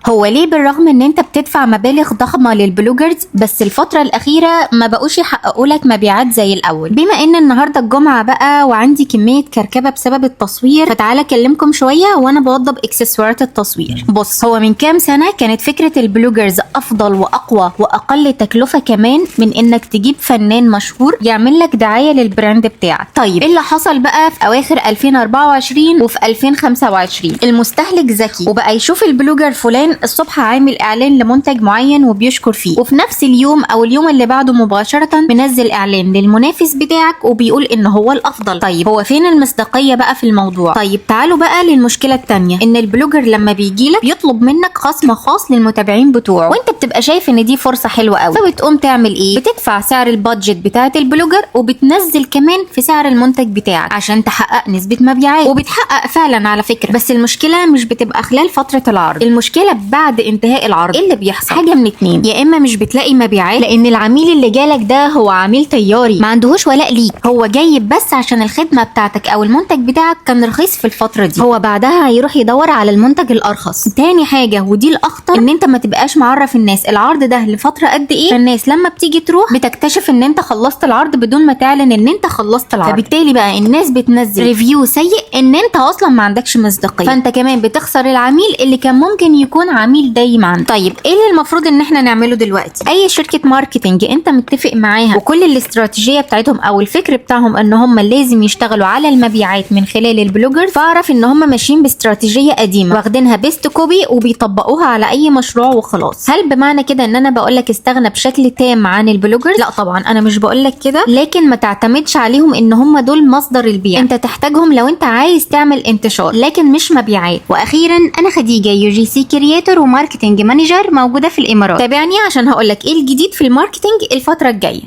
هو ليه بالرغم ان انت بتدفع مبالغ ضخمة للبلوجرز بس الفترة الاخيرة ما بقوش يحققوا لك مبيعات زي الاول؟ بما ان النهاردة الجمعة بقى وعندي كمية كركبة بسبب التصوير، فتعالى اكلمكم شوية وانا بوضب اكسسوارات التصوير. بص، هو من كام سنة كانت فكرة البلوجرز افضل واقوى واقل تكلفة كمان من انك تجيب فنان مشهور يعمل لك دعاية للبراند بتاعك. طيب ايه اللي حصل بقى في اواخر 2024 وفي 2025؟ المستهلك ذكي وبقى يشوف البلوجر فلان الصبح عامل اعلان لمنتج معين وبيشكر فيه، وفي نفس اليوم او اليوم اللي بعده مباشرة منزل اعلان للمنافس بتاعك وبيقول ان هو الافضل. طيب هو فين المصداقية بقى في الموضوع؟ طيب تعالوا بقى للمشكلة التانية، ان البلوجر لما بيجيلك بيطلب منك خصم خاص للمتابعين بتوعه، وانت بتبقى شايف ان دي فرصة حلوة قوي، فبتقوم تعمل ايه؟ بتدفع سعر البادجت بتاعت البلوجر وبتنزل كمان في سعر المنتج بتاعك عشان تحقق نسبة مبيعات، وبتحقق فعلا على فكرة. بس المشكلة مش بتبقى خلال فترة العرض، المشكلة بعد انتهاء العرض. ايه اللي بيحصل؟ حاجة من اتنين، يا اما مش بتلاقي مبيعات لان العميل اللي جالك ده هو عميل طياري ما عندهوش ولاء ليك، هو جاي بس عشان الخدمة بتاعتك او المنتج بتاعك كان رخيص في الفترة دي، هو بعدها هيروح يدور على المنتج الارخص. تاني حاجة ودي الاخطر، ان انت ما تبقاش معرف الناس العرض ده لفترة قد ايه، فالناس لما بتيجي تروح بتكتشف ان انت خلصت العرض بدون ما تعلن ان انت خلصت العرض، فبالتالي بقى الناس بتنزل ريفيو سيء ان انت اصلا ما عندكش مصداقية، فانت كمان بتخسر العميل اللي كان ممكن يكون عميل دايم عندك. طيب ايه اللي المفروض ان احنا نعمله دلوقتي؟ اي شركة ماركتنج انت متفق معاها وكل الاستراتيجية بتاعتهم او الفكر بتاعهم ان هم لازم يشتغلوا على المبيعات من خلال البلوجر، فاعرف ان هم ماشيين باستراتيجية قديمة واخدينها بيست كوبي وبيطبقوها على اي مشروع وخلاص. هل بمعنى كده ان انا بقول لك استغنى بشكل تام عن البلوجر؟ لا طبعا انا مش بقول لك كده، لكن ما تعتمدش عليهم ان هم دول مصدر البيع، انت تحتاجهم لو انت عايز تعمل انتشار لكن مش مبيعات. واخيرا انا خديجة UGC كرياتور وماركتنج مانجر موجودة في الامارات، تابعني عشان هقول لك ايه الجديد في الماركتنج الفترة الجاية.